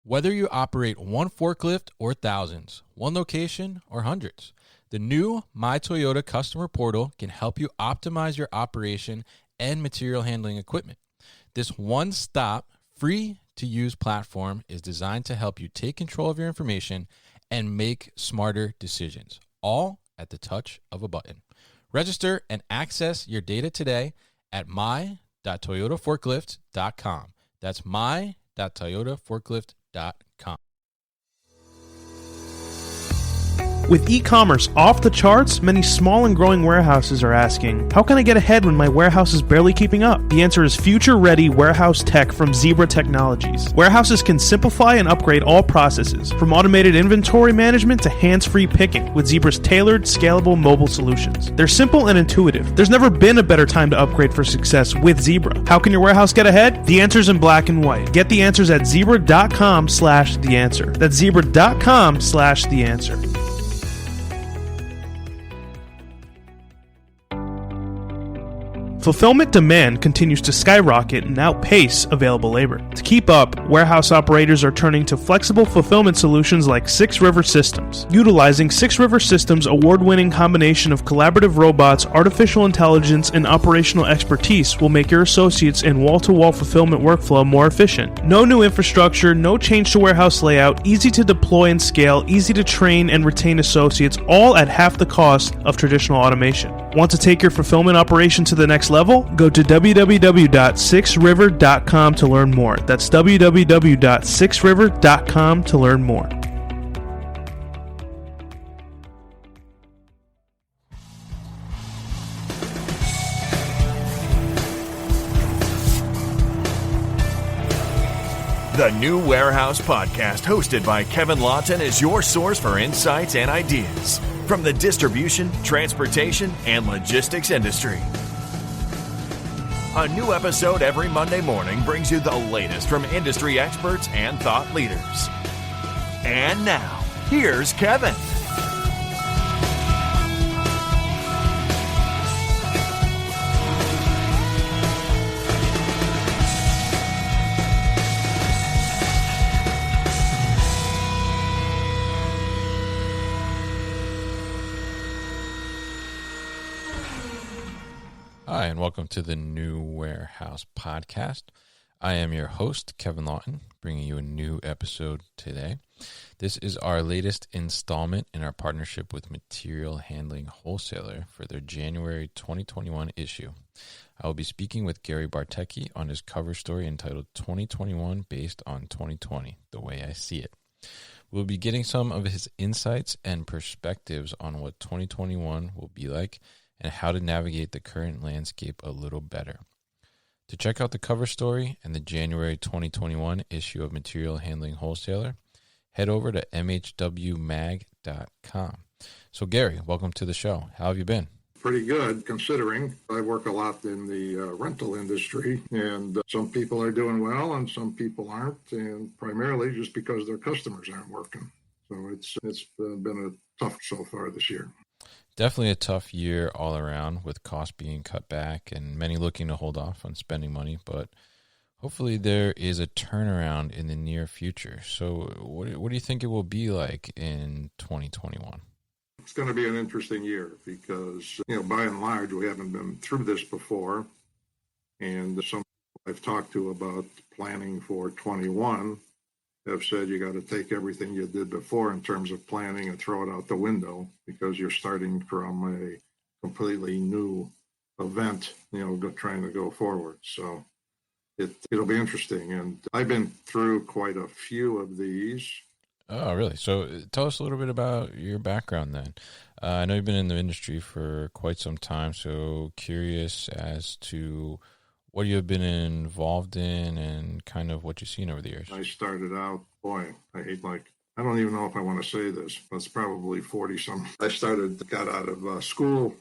Whether you operate one forklift or thousands, one location or hundreds, the new My Toyota customer portal can help you optimize your operation and material handling equipment. This one-stop, free-to-use platform is designed to help you take control of your information and make smarter decisions, all at the touch of a button. Register and access your data today at my.toyotaforklift.com. That's my.toyotaforklift.com. With e-commerce off the charts, many small and growing warehouses are asking, how can I get ahead when my warehouse is barely keeping up? The answer is future-ready warehouse tech from Zebra Technologies. Warehouses can simplify and upgrade all processes, from automated inventory management to hands-free picking, with Zebra's tailored, scalable mobile solutions. They're simple and intuitive. There's never been a better time to upgrade for success with Zebra. How can your warehouse get ahead? The answer's in black and white. Get the answers at zebra.com/theanswer. That's zebra.com/theanswer. Fulfillment demand continues to skyrocket and outpace available labor. To keep up, warehouse operators are turning to flexible fulfillment solutions like 6 River Systems. Utilizing 6 River Systems' award-winning combination of collaborative robots, artificial intelligence, and operational expertise will make your associates and wall-to-wall fulfillment workflow more efficient. No new infrastructure, no change to warehouse layout, easy to deploy and scale, easy to train and retain associates, all at half the cost of traditional automation. Want to take your fulfillment operation to the next level? Go to www.6river.com to learn more. That's www.6river.com to learn more. The New Warehouse Podcast, hosted by Kevin Lawton, is your source for insights and ideas from the distribution, transportation, and logistics industry. A new episode every Monday morning brings you the latest from industry experts and thought leaders. And now, here's Kevin. Hi, and welcome to the New Warehouse Podcast. I am your host, Kevin Lawton, bringing you a new episode today. This is our latest installment in our partnership with Material Handling Wholesaler for their January 2021 issue. I will be speaking with Garry Bartecki on his cover story entitled 2021 Based on 2020, The Way I See It. We'll be getting some of his insights and perspectives on what 2021 will be like and how to navigate the current landscape a little better. To check out the cover story and the January 2021 issue of Material Handling Wholesaler, head over to mhwmag.com. So Garry, welcome to the show. How have you been? Pretty good, considering I work a lot in the rental industry, and some people are doing well and some people aren't, and primarily just because their customers aren't working. So it's been a tough so far this year. Definitely a tough year all around, with costs being cut back and many looking to hold off on spending money, but hopefully there is a turnaround in the near future. So what do you think it will be like in 2021? It's going to be an interesting year because, by and large, we haven't been through this before. And some people I've talked to about planning for 21 have said you got to take everything you did before in terms of planning and throw it out the window because you're starting from a completely new event, trying to go forward. So it'll be interesting. And I've been through quite a few of these. Oh, really? So tell us a little bit about your background then. I know you've been in the industry for quite some time, so curious as to what you have been involved in and kind of what you've seen over the years. I started out, I don't even know if I want to say this, but it's probably 40-some. Got out of school,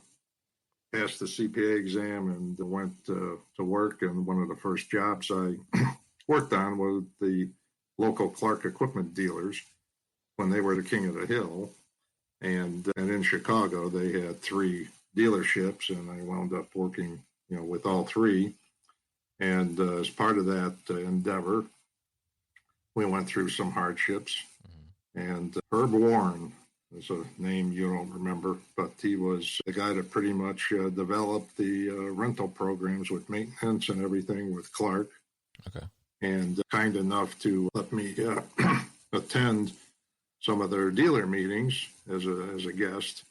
passed the CPA exam, and went to work. And one of the first jobs I worked on was the local Clark equipment dealers when they were the king of the hill. And in Chicago, they had 3 dealerships, and I wound up working, with all 3. And as part of that endeavor, we went through some hardships. And Herb Warren is a name you don't remember, but he was the guy that pretty much developed the rental programs with maintenance and everything with Clark. Okay. And kind enough to let me attend some of their dealer meetings as a guest.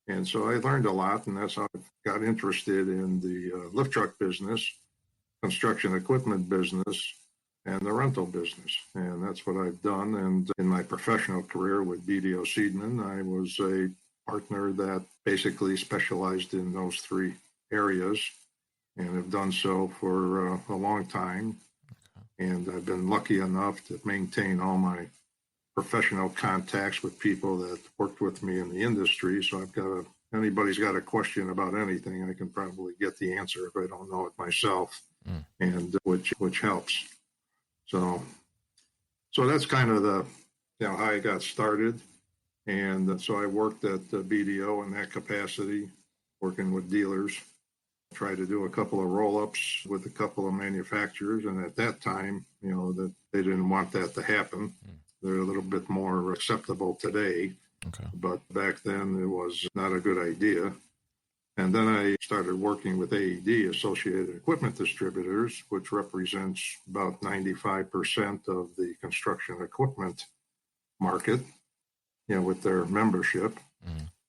And so I learned a lot, and that's how I got interested in the lift truck business, construction equipment business, and the rental business. And that's what I've done. And in my professional career with BDO Seidman, I was a partner that basically specialized in those three areas and have done so for a long time. And I've been lucky enough to maintain all my professional contacts with people that worked with me in the industry. So I've got anybody's got a question about anything, I can probably get the answer if I don't know it myself, and which helps. So that's kind of the how I got started. And so I worked at BDO in that capacity, working with dealers. Tried to do a couple of roll-ups with a couple of manufacturers, and at that time, that they didn't want that to happen. They're a little bit more acceptable today, but back then it was not a good idea. And then I started working with AED, Associated Equipment Distributors, which represents about 95% of the construction equipment market, with their membership,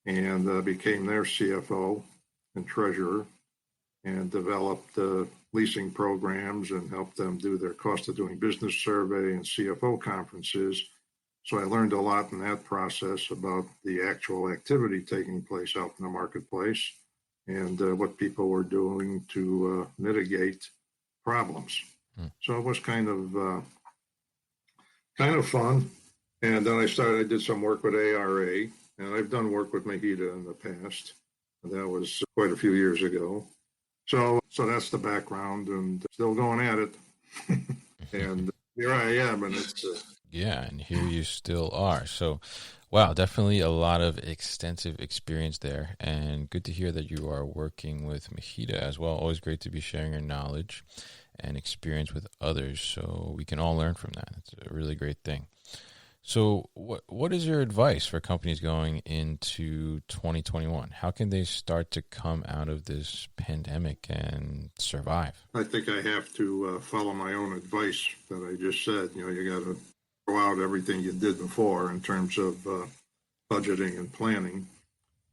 and became their CFO and treasurer, and developed leasing programs and helped them do their cost of doing business survey and CFO conferences. So I learned a lot in that process about the actual activity taking place out in the marketplace and what people were doing to mitigate problems. So it was kind of fun. And then I did some work with ARA, and I've done work with Mahita in the past. That was quite a few years ago. So that's the background, and still going at it. And here I am, and it's and here you still are. So, wow, definitely a lot of extensive experience there, and good to hear that you are working with Mahita as well. Always great to be sharing your knowledge and experience with others, so we can all learn from that. It's a really great thing. So what is your advice for companies going into 2021? How can they start to come out of this pandemic and survive? I think I have to follow my own advice that I just said. You got to throw out everything you did before in terms of budgeting and planning,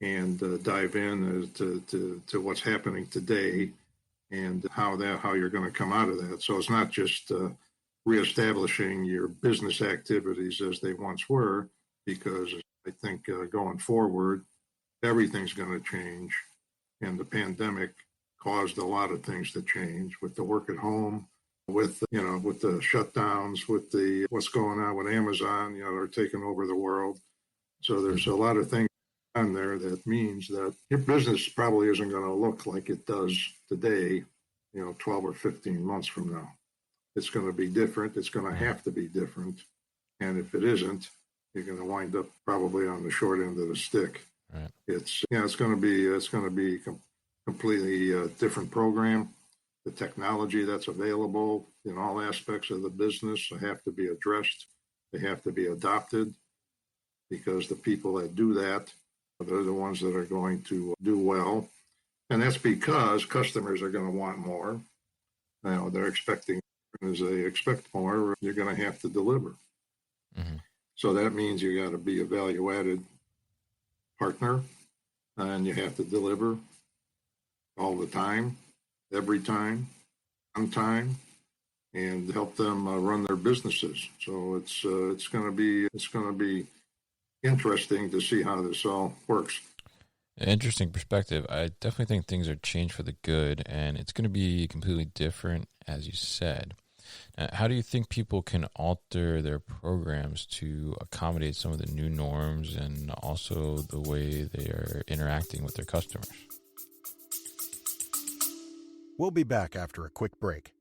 and dive in to what's happening today and how you're going to come out of that. So it's not just reestablishing your business activities as they once were, because I think going forward, everything's going to change. And the pandemic caused a lot of things to change with the work at home, with the shutdowns, with what's going on with Amazon, they're taking over the world. So there's a lot of things on there that means that your business probably isn't going to look like it does today, 12 or 15 months from now. It's going to be different. It's going to have to be different. And if it isn't, you're going to wind up probably on the short end of the stick. Right. It's going to be completely different program. The technology that's available in all aspects of the business have to be addressed. They have to be adopted, because the people that do that, they're the ones that are going to do well. And that's because customers are going to want more. They're expecting. As they expect more, you're going to have to deliver. So that means you got to be a value-added partner, and you have to deliver all the time, every time, on time, and help them run their businesses. So it's going to be interesting to see how this all works. Interesting perspective. I definitely think things are changed for the good, and it's going to be completely different, as you said. How do you think people can alter their programs to accommodate some of the new norms and also the way they are interacting with their customers? We'll be back after a quick break.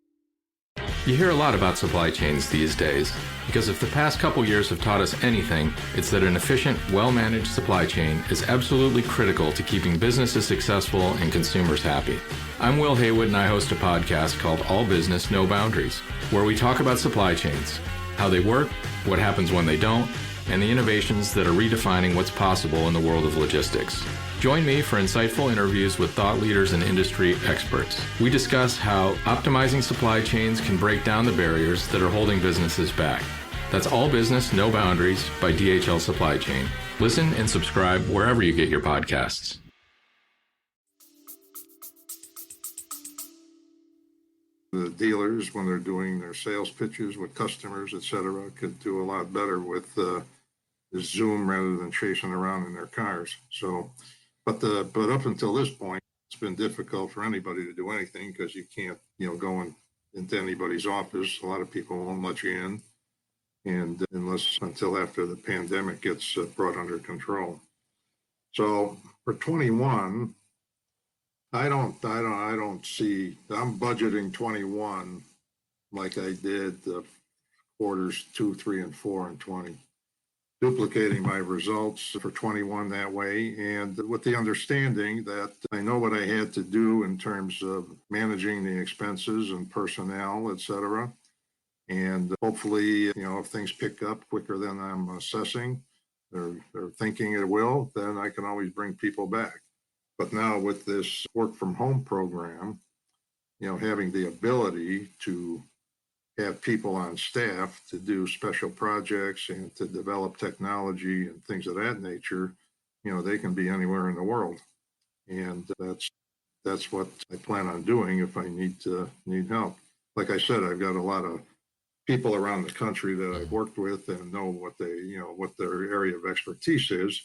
You hear a lot about supply chains these days, because if the past couple years have taught us anything, it's that an efficient, well-managed supply chain is absolutely critical to keeping businesses successful and consumers happy. I'm Will Haywood, and I host a podcast called All Business, No Boundaries, where we talk about supply chains. how they work, what happens when they don't, and the innovations that are redefining what's possible in the world of logistics. Join me for insightful interviews with thought leaders and industry experts. We discuss how optimizing supply chains can break down the barriers that are holding businesses back. That's All Business, No Boundaries by DHL Supply Chain. Listen and subscribe wherever you get your podcasts. The dealers, when they're doing their sales pitches with customers, et cetera, could do a lot better with the Zoom rather than chasing around in their cars. So, but up until this point, it's been difficult for anybody to do anything because you can't, go into anybody's office. A lot of people won't let you in, and until after the pandemic gets brought under control. So for 21, I don't see. I'm budgeting 21 like I did quarters 2, 3, and 4 and 20. Duplicating my results for 21 that way, and with the understanding that I know what I had to do in terms of managing the expenses and personnel, et cetera. And hopefully, if things pick up quicker than I'm assessing, they're thinking it will, then I can always bring people back. But now with this work from home program, having the ability to have people on staff to do special projects and to develop technology and things of that nature, they can be anywhere in the world. And that's what I plan on doing if I need help. Like I said, I've got a lot of people around the country that I've worked with and know what what their area of expertise is.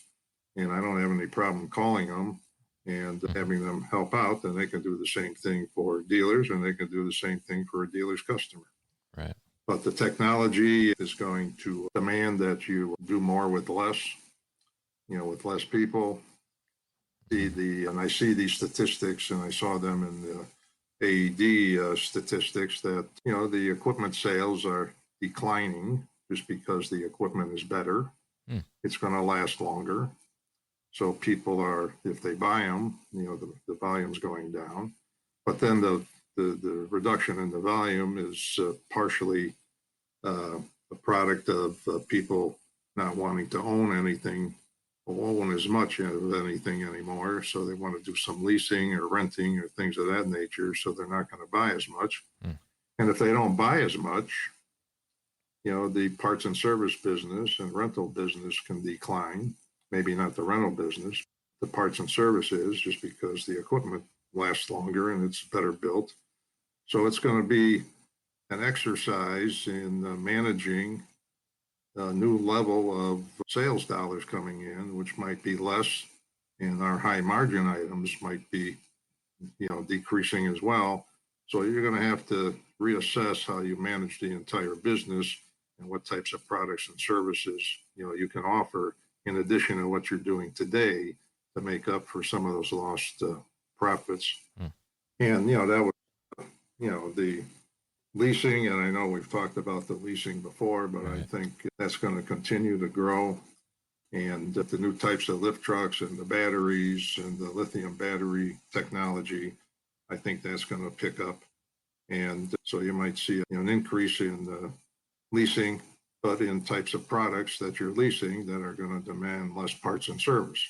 And I don't have any problem calling them and having them help out. And they can do the same thing for dealers, and they can do the same thing for a dealer's customer. Right. But the technology is going to demand that you do more with less, with less people. And I see these statistics, and I saw them in the AED statistics that, the equipment sales are declining just because the equipment is better. It's going to last longer. So people are, if they buy them, the volume's going down. But then the reduction in the volume is partially a product of people not wanting to own anything, or own as much of anything anymore. So they want to do some leasing or renting or things of that nature. So they're not going to buy as much. And if they don't buy as much, the parts and service business and rental business can decline. Maybe not the rental business, the parts and services, just because the equipment lasts longer and it's better built. So it's going to be an exercise in managing a new level of sales dollars coming in, which might be less, and our high margin items might be, decreasing as well. So you're going to have to reassess how you manage the entire business and what types of products and services, you can offer in addition to what you're doing today to make up for some of those lost profits. And, that was, the leasing, and I know we've talked about the leasing before, but right. I think that's going to continue to grow. And the new types of lift trucks and the batteries and the lithium battery technology, I think that's going to pick up. And so you might see an increase in leasing, but in types of products that you're leasing that are going to demand less parts and service.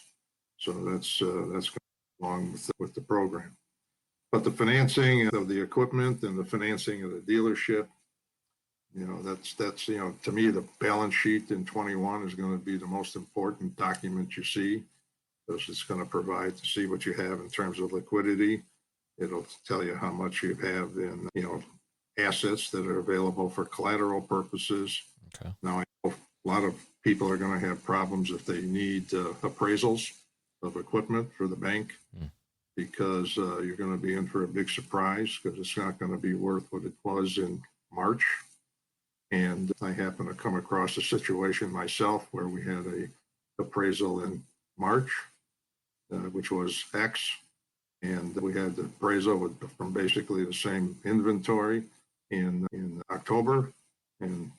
So that's going along with the program. But the financing of the equipment and the financing of the dealership, that's to me, the balance sheet in 21 is going to be the most important document you see, because it's going to provide to see what you have in terms of liquidity. It'll tell you how much you have in, assets that are available for collateral purposes. Okay. Now, I know a lot of people are going to have problems if they need appraisals of equipment for the bank, because you're going to be in for a big surprise, because it's not going to be worth what it was in March. And I happen to come across a situation myself where we had a appraisal in March, which was X, and we had the appraisal from basically the same inventory in October, and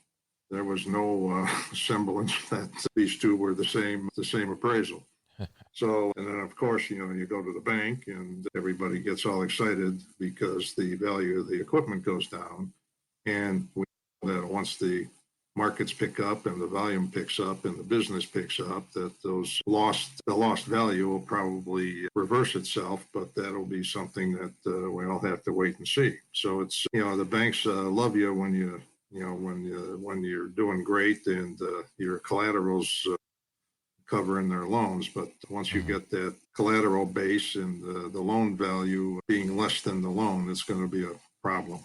there was no semblance that these two were the same appraisal. So, and then of course, you go to the bank and everybody gets all excited because the value of the equipment goes down. And we know that once the markets pick up and the volume picks up and the business picks up, that the lost value will probably reverse itself, but that'll be something that we all have to wait and see. So it's, the banks love you when when you're doing great and your collateral's covering their loans. But once you get that collateral base and the loan value being less than the loan, it's going to be a problem,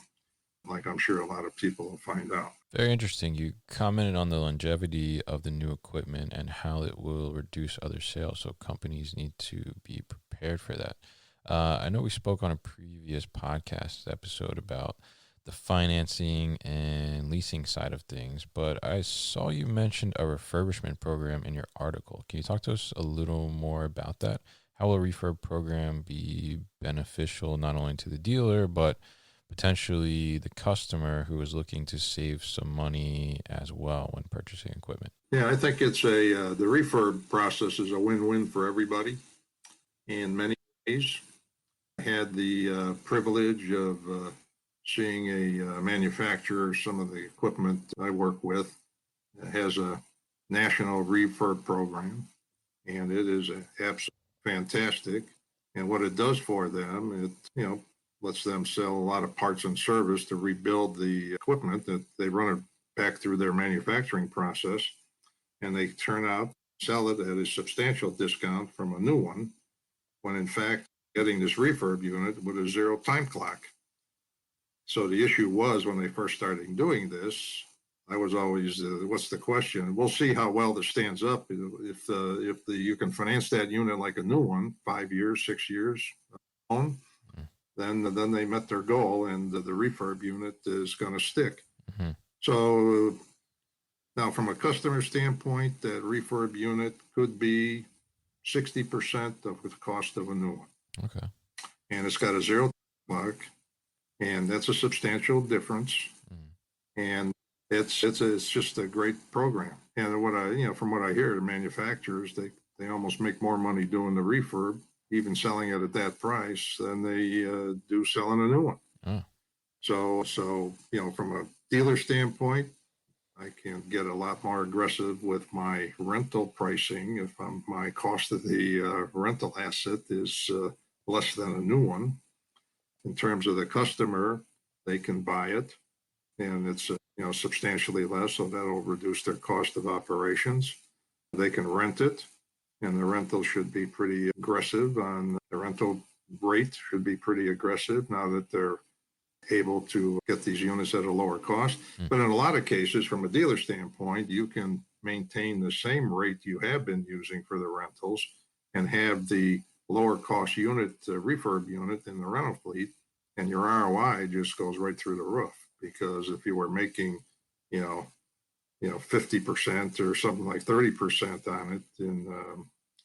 like I'm sure a lot of people will find out. Very interesting. You commented on the longevity of the new equipment and how it will reduce other sales. So companies need to be prepared for that. I know we spoke on a previous podcast episode about the financing and leasing side of things, but I saw you mentioned a refurbishment program in your article. Can you talk to us a little more about that? How will a refurb program be beneficial not only to the dealer, but potentially the customer who is looking to save some money as well when purchasing equipment? Yeah, I think it's the refurb process is a win-win for everybody in many ways. I had the privilege of seeing a manufacturer. Some of the equipment I work with has a national refurb program, and it is absolutely fantastic. And what it does for them, it lets them sell a lot of parts and service to rebuild the equipment. That they run it back through their manufacturing process, and they sell it at a substantial discount from a new one, when in fact getting this refurb unit with a zero time clock. So the issue was, when they first started doing this, I was always, what's the question? We'll see how well this stands up. If you can finance that unit like a new one, 5 years, 6 years, own, then they met their goal, and the refurb unit is going to stick. Mm-hmm. So now, from a customer standpoint, that refurb unit could be 60% of the cost of a new one. Okay. And it's got a zero clock, and that's a substantial difference. And it's just a great program. And from what I hear, the manufacturers, they almost make more money doing the refurb, even selling it at that price, than they do selling a new one. Oh. So from a dealer standpoint, I can get a lot more aggressive with my rental pricing if my cost of the rental asset is less than a new one. In terms of the customer, they can buy it, and it's substantially less, so that'll reduce their cost of operations. They can rent it, and the rental should be pretty aggressive. On the rental rate should be pretty aggressive now that they're able to get these units at a lower cost. But in a lot of cases, from a dealer standpoint, you can maintain the same rate you have been using for the rentals and have the lower cost unit, refurb unit in the rental fleet, and your ROI just goes right through the roof. Because if you were making, 50% or something like 30% on it in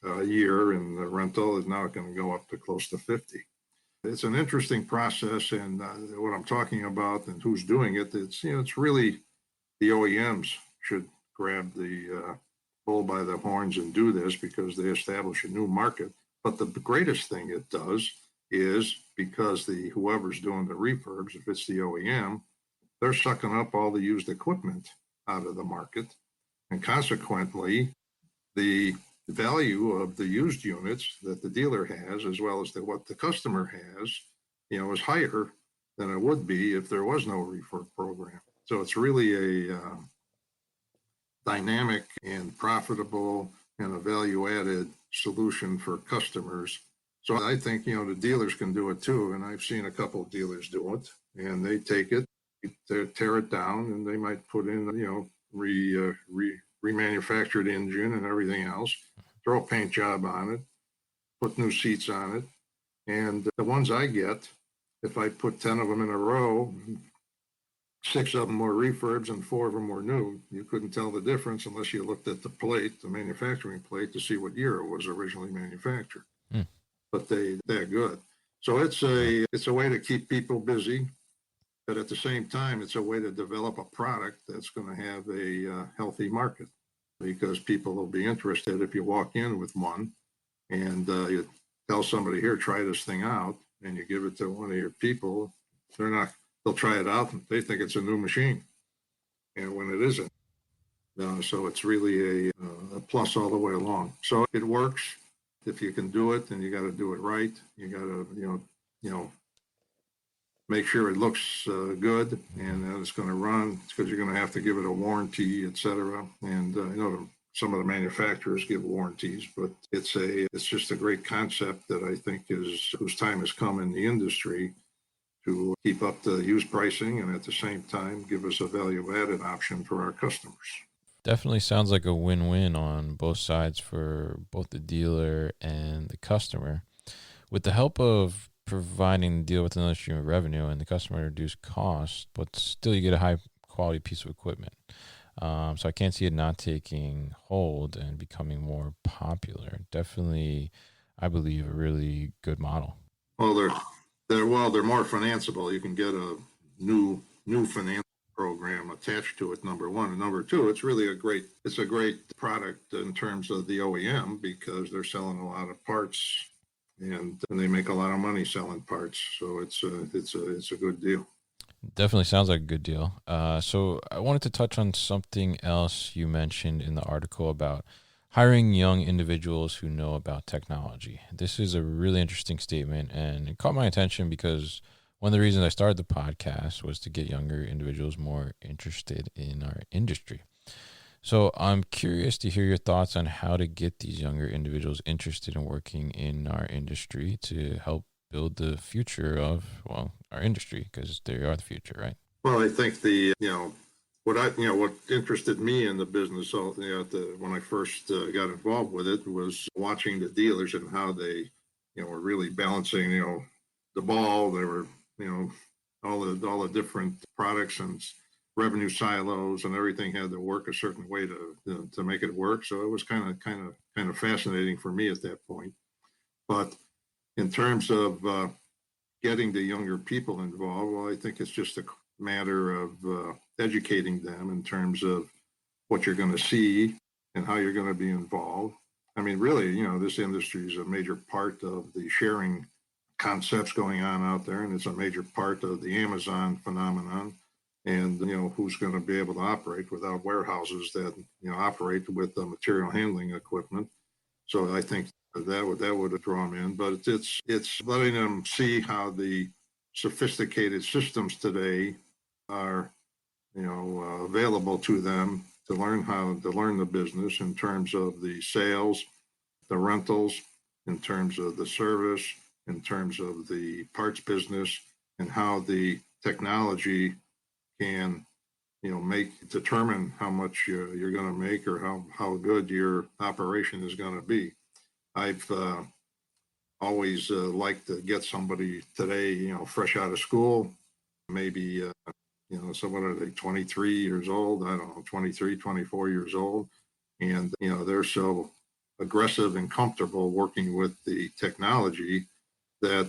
a year, and the rental is now going to go up to close to 50. It's an interesting process, and what I'm talking about and who's doing it, it's really the OEMs should grab the bull by the horns and do this, because they establish a new market. But the greatest thing it does is, because whoever's doing the refurbs, if it's the OEM, they're sucking up all the used equipment out of the market, and consequently, the value of the used units that the dealer has, as well as what the customer has, is higher than it would be if there was no refurb program. So it's really a dynamic and profitable and a value-added solution for customers. So I think, the dealers can do it too, and I've seen a couple of dealers do it, and they take it, they tear it down, and they might put in, remanufactured engine and everything else, throw a paint job on it, put new seats on it. And the ones I get, if I put 10 of them in a row, 6 of them were refurbs and 4 of them were new, you couldn't tell the difference unless you looked at the plate, the manufacturing plate, to see what year it was originally manufactured. But they're good. So it's a way to keep people busy, but at the same time, it's a way to develop a product that's going to have a healthy market, because people will be interested if you walk in with one and you tell somebody, here, try this thing out, and you give it to one of your people. They'll try it out and they think it's a new machine, and when it isn't. So it's really a plus all the way along. So it works. If you can do it, then you got to do it right. You got to, make sure it looks good and that it's going to run. It's because you're going to have to give it a warranty, et cetera. And some of the manufacturers give warranties, but it's just a great concept that I think whose time has come in the industry to keep up the used pricing and at the same time give us a value-added option for our customers. Definitely sounds like a win-win on both sides for both the dealer and the customer. With the help of providing the dealer with another stream of revenue and the customer reduced costs, but still you get a high-quality piece of equipment. So I can't see it not taking hold and becoming more popular. Definitely, I believe, a really good model. Well, they're more financeable. You can get a new finance program attached to it, number one. And number two, it's a great product in terms of the OEM because they're selling a lot of parts and they make a lot of money selling parts. So it's a good deal. Definitely sounds like a good deal. So I wanted to touch on something else you mentioned in the article about hiring young individuals who know about technology. This is a really interesting statement, and it caught my attention because one of the reasons I started the podcast was to get younger individuals more interested in our industry. So I'm curious to hear your thoughts on how to get these younger individuals interested in working in our industry to help build the future of, our industry, because they are the future, right? Well, I think what interested me in the business, when I first got involved with it, was watching the dealers and how they, were really balancing, the ball. They were, all the different products and revenue silos and everything had to work a certain way to make it work. So it was kind of fascinating for me at that point. But in terms of getting the younger people involved, well, I think it's just a matter of educating them in terms of what you're going to see and how you're going to be involved. I mean, really, this industry is a major part of the sharing concepts going on out there, and it's a major part of the Amazon phenomenon. And, who's going to be able to operate without warehouses that, operate with the material handling equipment. So I think that would draw them in, but it's letting them see how the sophisticated systems today are, available to them to learn the business in terms of the sales, the rentals, in terms of the service, in terms of the parts business, and how the technology can, determine how much you're going to make or how good your operation is going to be. I've always liked to get somebody today, fresh out of school, maybe, so what are they, 23 years old? I don't know, 23, 24 years old. And, they're so aggressive and comfortable working with the technology that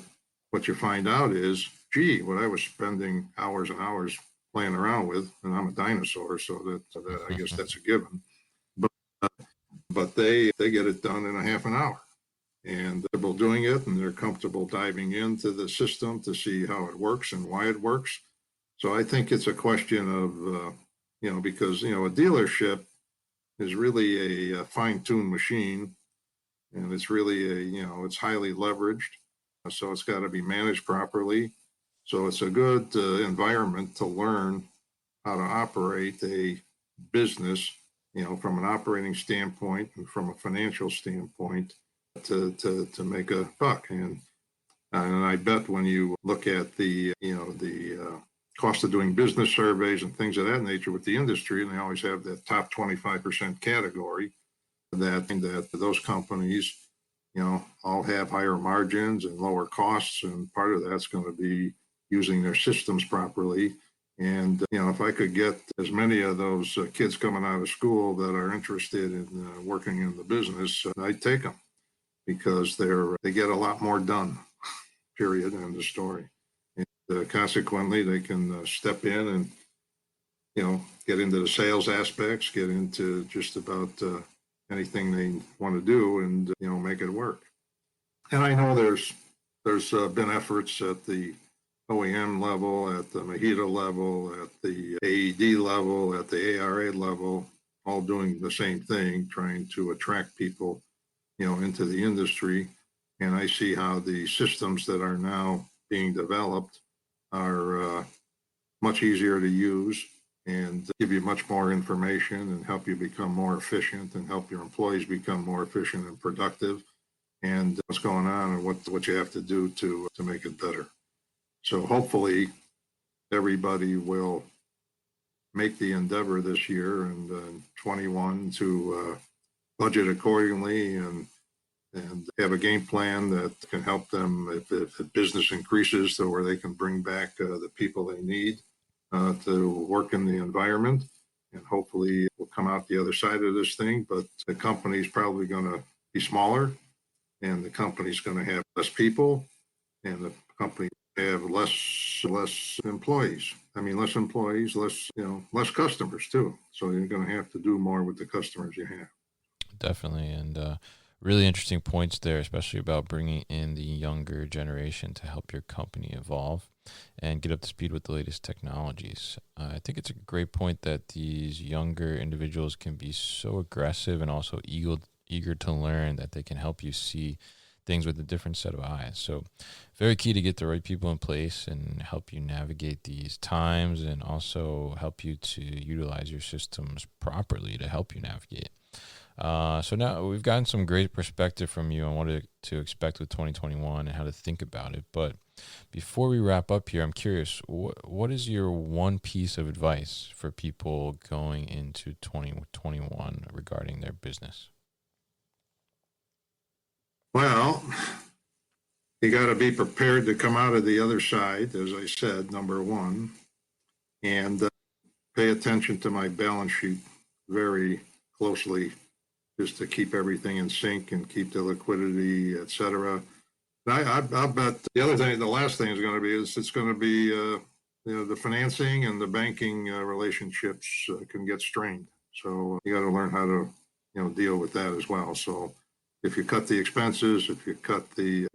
what you find out is, gee, what I was spending hours and hours playing around with, and I'm a dinosaur, so that I guess that's a given. But they get it done in a half an hour. And they're comfortable doing it, and they're comfortable diving into the system to see how it works and why it works. So I think it's a question of, because, a dealership is really a fine-tuned machine, and it's really it's highly leveraged. So it's got to be managed properly. So it's a good environment to learn how to operate a business, from an operating standpoint and from a financial standpoint to make a buck. And I bet when you look at the cost of doing business surveys and things of that nature with the industry, and they always have that top 25% category that those companies, all have higher margins and lower costs. And part of that's going to be using their systems properly. And, if I could get as many of those kids coming out of school that are interested in working in the business, I'd take them because they get a lot more done, period, end of story. And consequently, they can step in and, get into the sales aspects, get into just about anything they want to do and, make it work. And I know there's been efforts at the OEM level, at the Mahita level, at the AED level, at the ARA level, all doing the same thing, trying to attract people, into the industry. And I see how the systems that are now being developed are much easier to use and give you much more information and help you become more efficient and help your employees become more efficient and productive, and what's going on and what you have to do to make it better. So hopefully everybody will make the endeavor this year and 21 to budget accordingly and have a game plan that can help them if business increases, so where they can bring back the people they need to work in the environment. And hopefully we'll come out the other side of this thing, but the company's probably going to be smaller, and the company's going to have less people, and the company have less employees. I mean, less employees, less customers too. So you're going to have to do more with the customers you have. Definitely. And really interesting points there, especially about bringing in the younger generation to help your company evolve and get up to speed with the latest technologies. I think it's a great point that these younger individuals can be so aggressive and also eager to learn that they can help you see things with a different set of eyes. So very key to get the right people in place and help you navigate these times, and also help you to utilize your systems properly to help you navigate. So now we've gotten some great perspective from you on what to expect with 2021 and how to think about it. But before we wrap up here, I'm curious, what is your one piece of advice for people going into 2021 regarding their business? Well, you got to be prepared to come out of the other side, as I said, number one, and pay attention to my balance sheet very closely, just to keep everything in sync and keep the liquidity, et cetera. I'll bet the last thing is going to be it's going to be the financing and the banking relationships can get strained. So you got to learn how to deal with that as well. So if you cut the expenses, if you cut the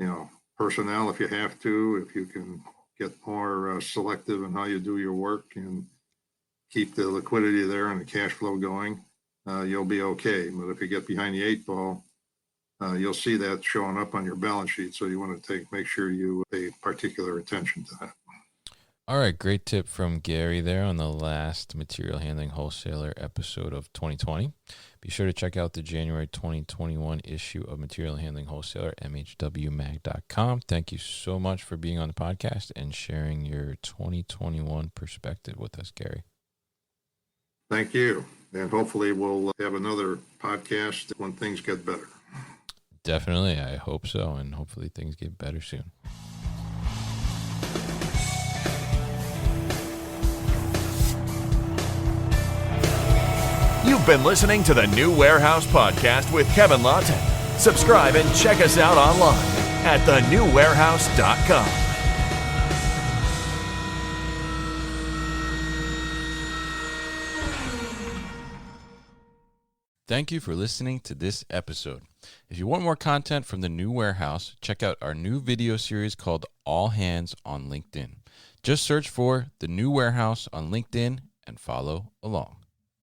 personnel, if you have to, if you can get more selective in how you do your work and keep the liquidity there and the cash flow going, you'll be okay. But if you get behind the eight ball, you'll see that showing up on your balance sheet. So you want to make sure you pay particular attention to that. All right, great tip from Gary there on the last Material Handling Wholesaler episode of 2020. Be sure to check out the January 2021 issue of Material Handling Wholesaler, mhwmag.com. Thank you so much for being on the podcast and sharing your 2021 perspective with us, Gary. Thank you. And hopefully we'll have another podcast when things get better. Definitely. I hope so. And hopefully things get better soon. You've been listening to the New Warehouse Podcast with Kevin Lawton. Subscribe and check us out online at thenewwarehouse.com. Thank you for listening to this episode. If you want more content from the New Warehouse, check out our new video series called All Hands on LinkedIn. Just search for the New Warehouse on LinkedIn and follow along.